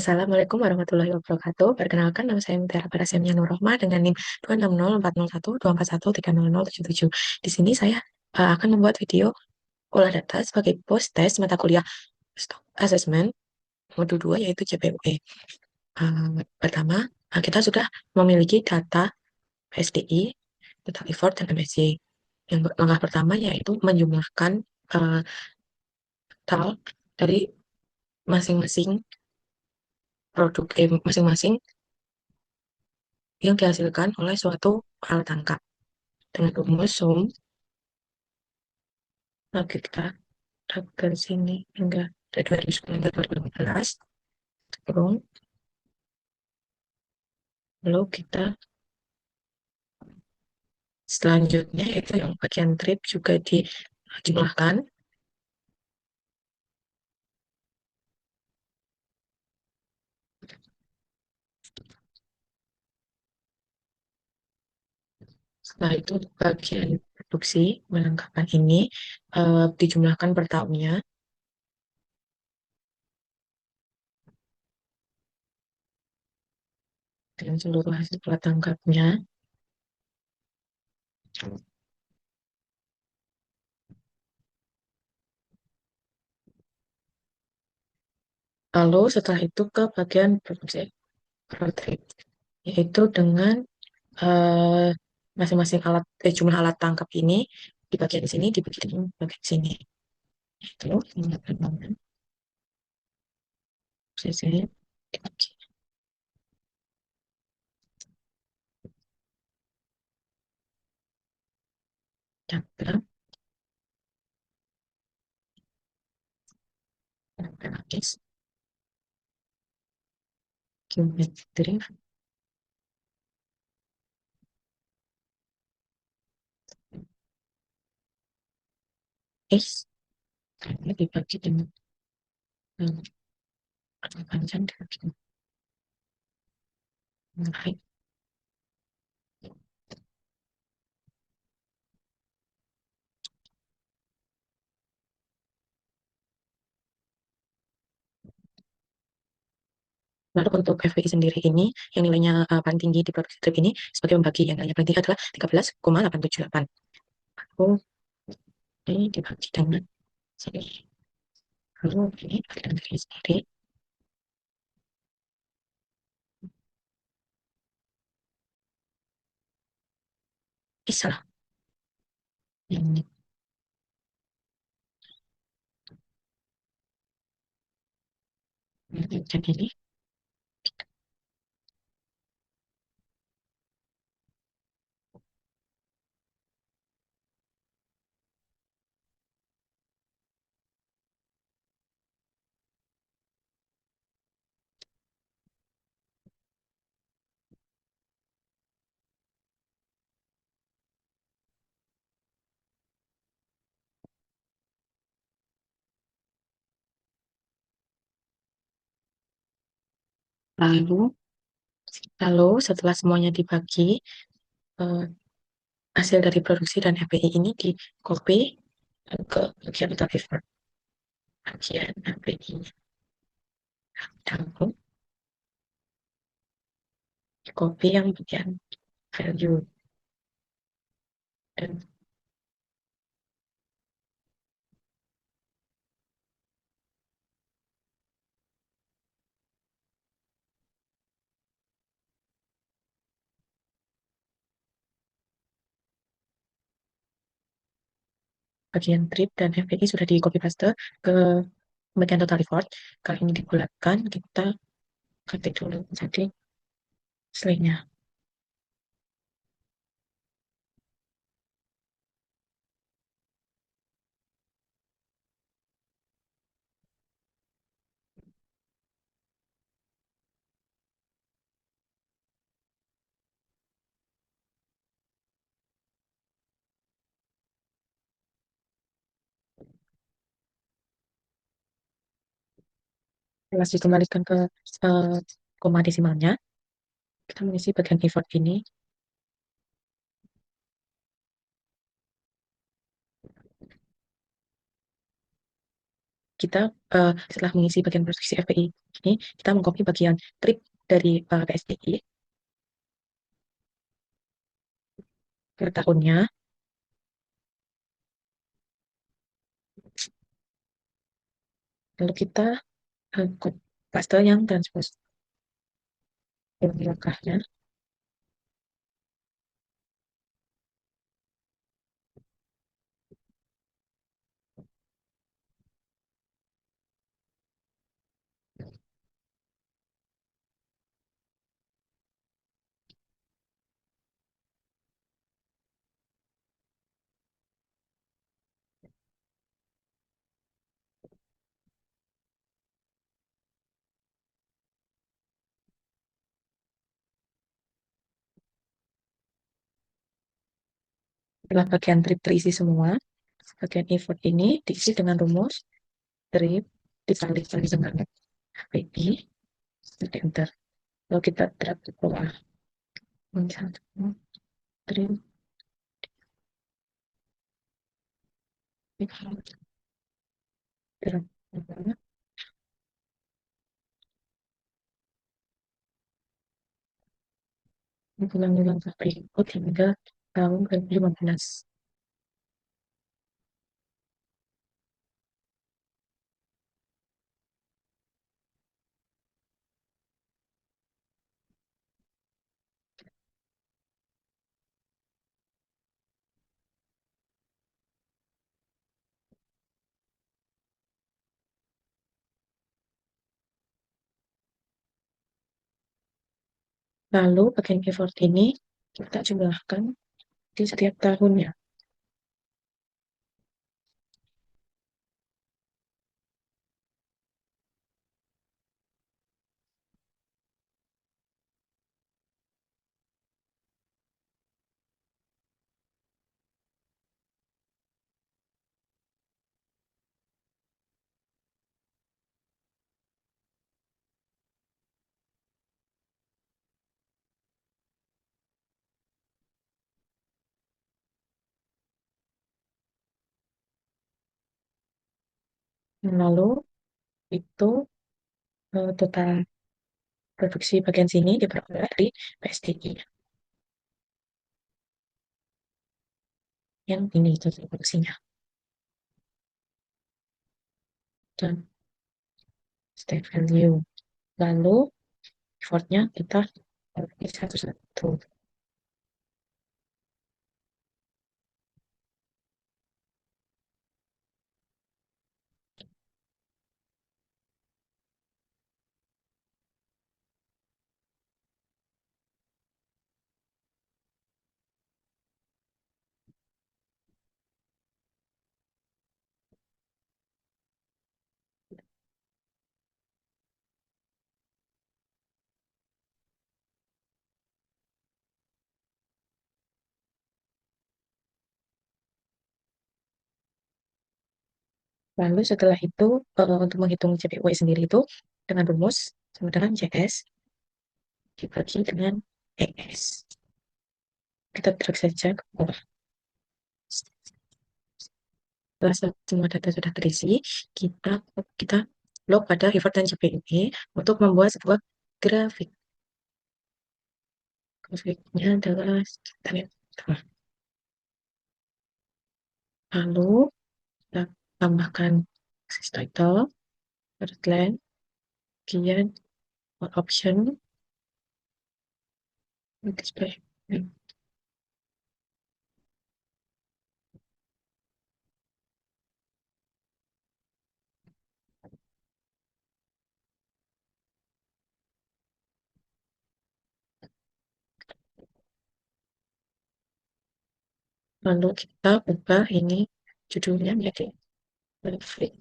Assalamualaikum warahmatullahi wabarakatuh. Perkenalkan, nama saya Mutiara Parasymnia Nurrohmah dengan NIM 2604013003777. Di sini saya akan membuat video olah data sebagai post tes mata kuliah Stock Assessment Modul 2 yaitu JPUE. Pertama, kita sudah memiliki data PSDI, data effort, dan MSC. Langkah pertama yaitu menjumlahkan total dari masing-masing produk masing-masing yang dihasilkan oleh suatu alat tangkap dengan rumus sum. Nah, kita ke sini hingga dari 2009 ke 2015 kurung, lalu kita selanjutnya itu yang bagian trip juga dijumlahkan. Setelah itu bagian produksi melengkapkan ini dijumlahkan per tahunnya dengan seluruh hasil pola tangkapnya. Lalu setelah itu ke bagian produksi per trip, yaitu dengan eh, masing-masing jumlah alat tangkap ini di bagian sini dibagi dengan bagian sini. Itu yang sisi diagram grafis geometri X karena dibagi dengan panjang dibagi dengan height. Lalu untuk FPI sendiri ini yang nilainya paling tinggi di produksi trip ini sebagai membagi yang nilainya paling tinggi adalah 13,878. Lalu ini dibagi dengan sini. Lalu ini bagian dari sendiri. Salah. Ini. Dan ini. Lalu, lalu setelah semuanya dibagi, eh, hasil dari produksi dan FPI ini di copy ke bagian data bagian FPI dan copy yang bagian value dan bagian trip dan FPI sudah di copy paste ke bagian total report. Kalau ini dibulatkan, kita ketik dulu jadi slide-nya. Setelah dikembalikan ke koma desimalnya, kita mengisi bagian effort ini. kita setelah mengisi bagian produksi FPI ini, kita mengcopy bagian trip dari PSDI per tahunnya, lalu kita paste yang transpose ini langkahnya. Setelah bagian trip terisi semua, bagian effort ini diisi dengan rumus trip dikalikan dengan HPI, enter. Lalu kita drag ke bawah. Trip drag ke bawah. Ulang-ulang sampai ikut hingga tahun 2015. Lalu bagian effort ini kita jumlahkan di setiap tahunnya. Lalu itu total produksi bagian sini diperoleh dari PSDI. Yang ini total produksinya. Dan state value. Lalu effortnya kita bagi satu-satu. Lalu setelah itu untuk menghitung CPUI sendiri itu dengan rumus sama dengan CS dibagi dengan ES. Kita drag saja ke bawah. Setelah semua data sudah terisi, kita log pada effort dan CPUI untuk membuat sebuah grafik. Grafiknya adalah kita lihat. Lalu kita tambahkan access title, headline, kemudian option, display. Lalu kita ubah ini judulnya menjadi grafik.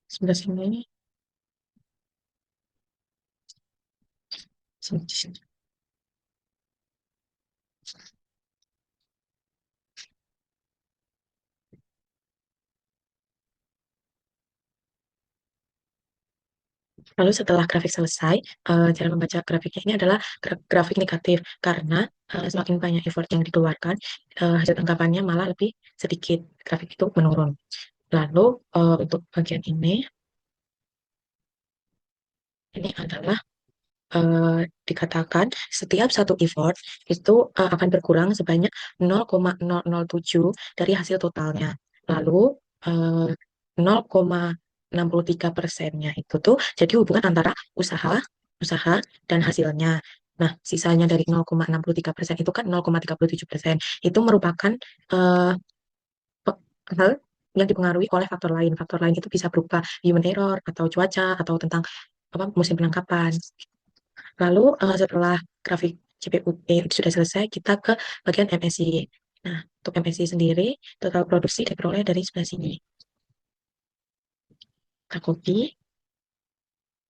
Sebelah sini, sini. Lalu setelah grafik selesai, cara membaca grafiknya ini adalah grafik negatif karena semakin banyak effort yang dikeluarkan, hasil tangkapannya malah lebih sedikit, grafik itu menurun. Lalu untuk bagian ini adalah dikatakan setiap satu effort itu akan berkurang sebanyak 0,007 dari hasil totalnya. Lalu 0,63%-nya itu tuh jadi hubungan antara usaha, usaha dan hasilnya. Nah, sisanya dari 0,63% itu kan 0,37%. Itu merupakan eh, hal yang dipengaruhi oleh faktor lain. Faktor lain itu bisa berupa human error atau cuaca atau tentang apa musim penangkapan. Lalu setelah grafik CPUP sudah selesai, kita ke bagian MSI. Nah, untuk MSI sendiri, total produksi diperoleh dari sebelah sini. Kita copy,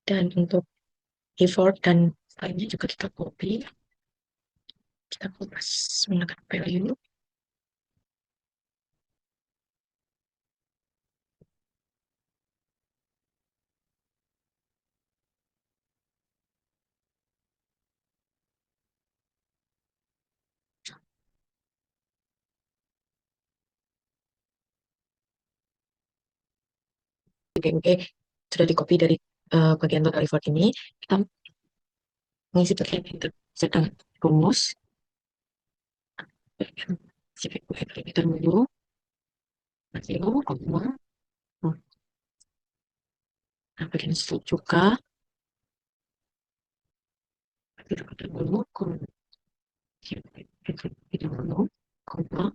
dan untuk effort dan lainnya juga kita copy. Kita kopas menggunakan value. Oke, sudah di copy dari bagian total effort ini. Kita mengisi bagian sedang rumus. CPUP terlebih dahulu. Nanti koma. Nah, bagian stroke juga. Kita dulu, kita dulu, koma.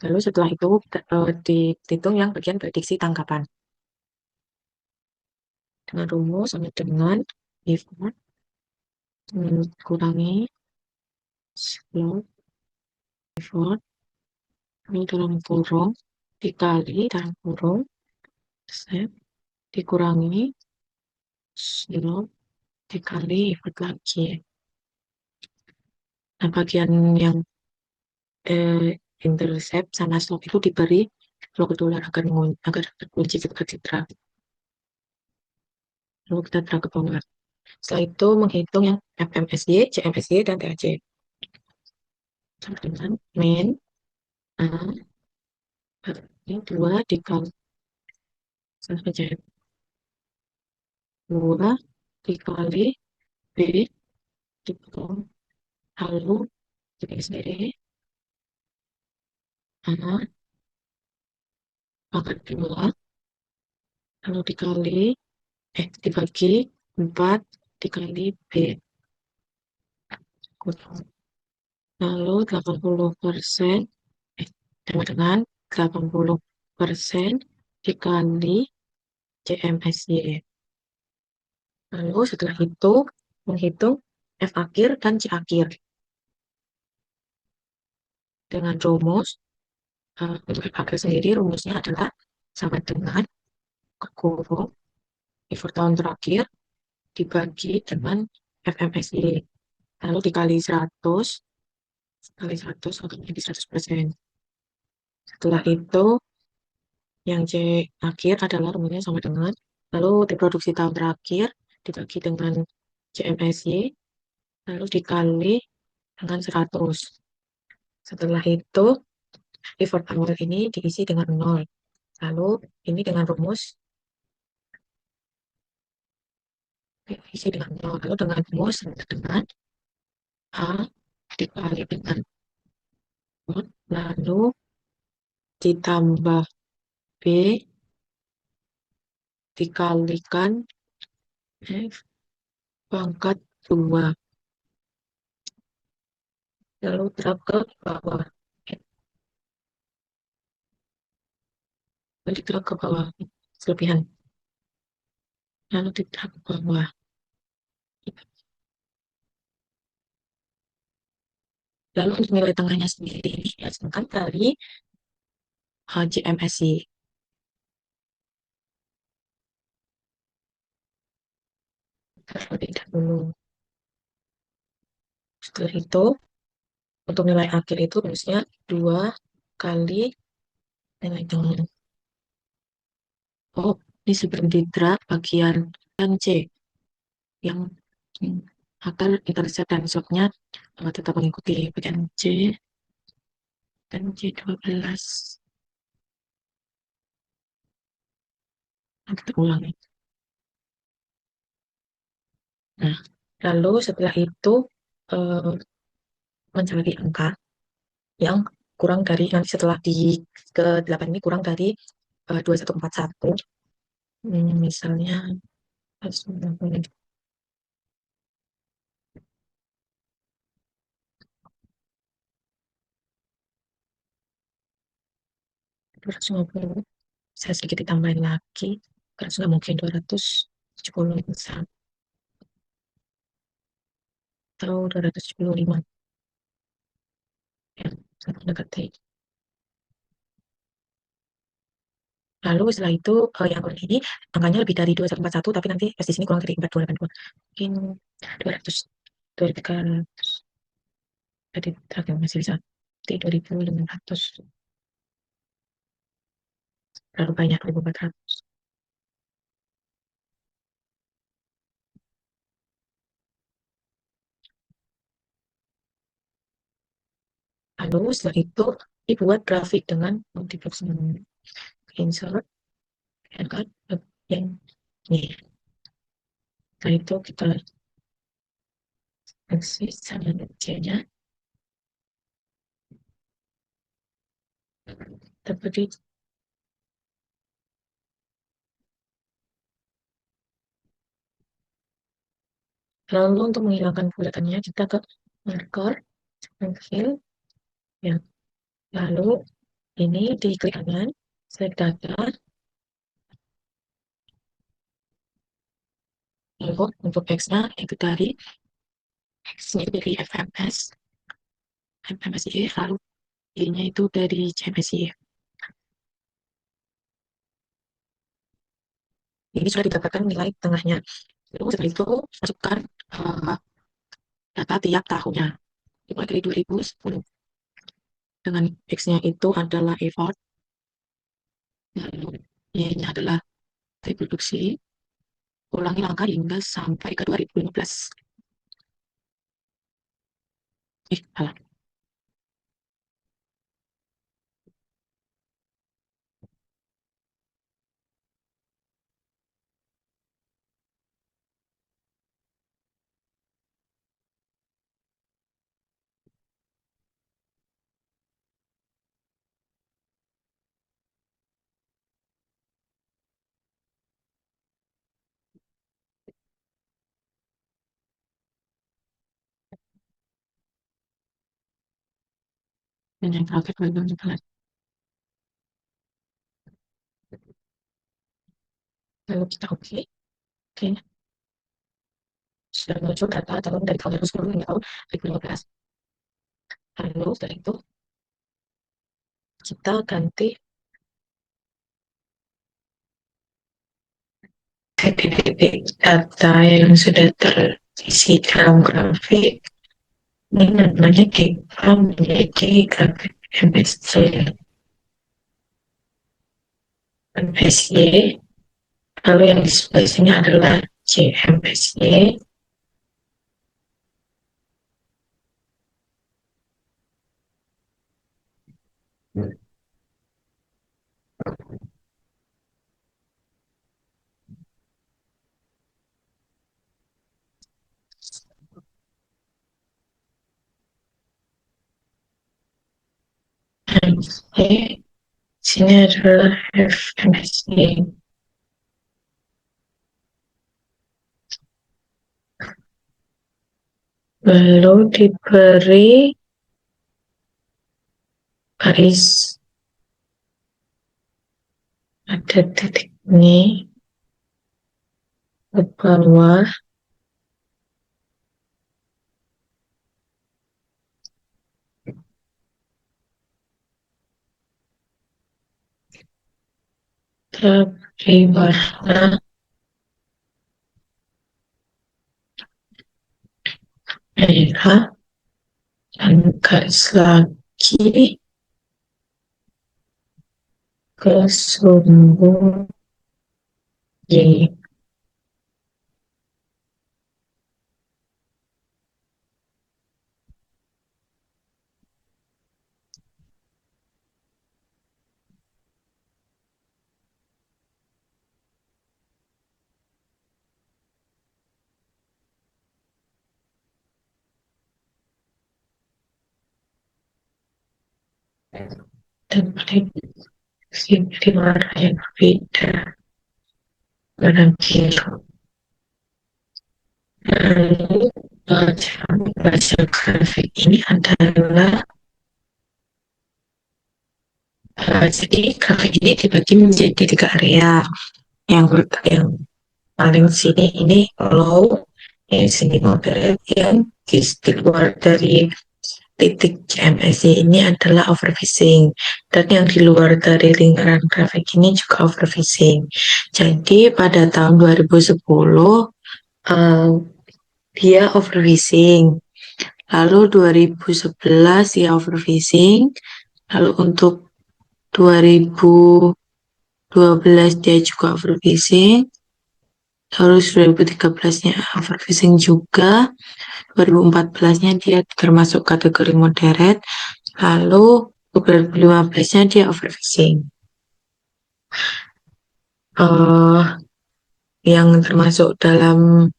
Lalu setelah itu dihitung yang bagian prediksi tangkapan. Dengan rumus sama dengan effort kurangi slope effort ini dalam kurung dikali dalam kurung step dikurangi slope dikali effort lagi. Nah, bagian yang intercept sama slope itu diberi blok dolar agar terkunci kita citra. Lalu kita drag ke bawah. Setelah itu menghitung yang FMSY, CMSY, dan TAC. Sama dengan min A ini 2 dikali saja 2 dikali B dikali lalu dibagi sendiri A pangkat 2 lalu dibagi 4 dikali B lalu 80% sama dengan 80% dikali CMSY. Lalu setelah itu menghitung F akhir dan C akhir dengan rumus untuk F akhir sendiri rumusnya adalah sama dengan kurung effort tahun terakhir dibagi dengan FMSI lalu dikali 100 kali 100 untuk menjadi 100%. Setelah itu yang C akhir adalah rumusnya sama dengan lalu diproduksi tahun terakhir dibagi dengan CMSY lalu dikali dengan 100. Setelah itu effort awal ini diisi dengan 0. Lalu ini dengan rumus diisi dengan 0. Lalu dengan rumus dengan A dikali dengan 0. Lalu ditambah B dikalikan F pangkat 2. Lalu drag ke bawah. Lalu drag ke bawah. Kelebihan. Lalu drag ke bawah. Lalu untuk nilai tengahnya sendiri ini dihasilkan dari HGMSI. Terlebih dahulu. Setelah itu, untuk nilai akhir itu harusnya 2 kali nilai tengah. Oh, ini seperti drag bagian yang C, yang hmm, akan intercept dan shotnya tetap mengikuti bagian C dan C12. Nanti kita ulangi. Nah, lalu setelah itu eh, mencari angka yang kurang dari, nanti setelah di ke 8 ini kurang dari 2141. Misalnya 250, saya sedikit ditambahin lagi karena sudah mungkin 271 atau 275 ya, sangat mendekati. Lalu setelah itu yang kurang ini angkanya lebih dari 2141, tapi nanti pas di sini kurang dari 4282, mungkin 200, 2300, jadi terakhir masih bisa di 2500, terlalu banyak 2400. Lalu setelah itu dibuat grafik dengan multiple insert and cut yang ini. Setelah itu kita eksis sama C-nya, kita beri. Lalu untuk menghilangkan bulatannya kita ke marker, fill, ya. Lalu ini diklik kanan, select data, lalu untuk X-nya itu dari X-nya itu dari FMSY, lalu Y-nya itu dari CMSY. Ini sudah didapatkan nilai tengahnya. Lalu setelah itu masukkan uh, data tiap tahunnya. Dimulai dari 2010. Dengan X-nya itu adalah effort, lalu Y-nya adalah reproduksi, ulangi langkah hingga sampai ke 2015. Salah. Dan yang terakhir bagian sebelah. Lalu kita oke. Oke, sudah muncul data tahun dari tahun 2010 hingga tahun 2015. Lalu setelah itu kita ganti titik-titik data yang sudah terisi dalam grafik. Ini namanya kita menjadi grafik MSC. MSY, lalu yang di sebelah sini adalah CMSY. MSY, sini adalah FMSY. Lalu diberi garis, ada titik ini ke bawah, diberi warna merah dan garis lagi ke sumbu Y. Dan di warna yang berbeda, warna biru. Lalu cara membaca grafik ini adalah jadi grafik ini dibagi menjadi tiga area. Yang paling sini ini low, yang sini moderate, yang di luar dari titik CMSI ini adalah overfishing, dan yang di luar dari lingkaran grafik ini juga overfishing. Jadi pada tahun 2010 dia overfishing, lalu 2011 dia overfishing, lalu untuk 2012 dia juga overfishing, terus 2013-nya overfishing juga, 2014-nya dia termasuk kategori moderate, lalu 2015-nya dia overfishing. Yang termasuk dalam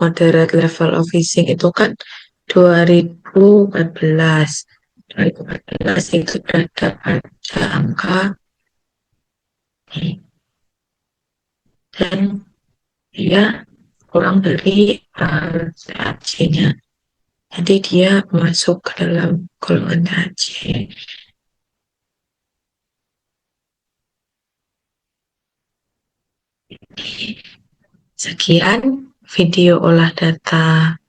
moderate level of fishing itu kan 2014. 2014 itu berada pada angka dan dia kurang dari THC-nya. Jadi dia masuk ke dalam golongan THC. Sekian video olah data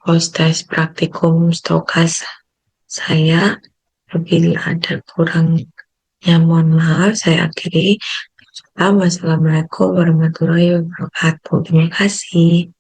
post-test praktikum Stokas saya. Bila ada kurangnya mohon maaf, saya akhiri. Assalamualaikum warahmatullahi wabarakatuh. Terima kasih.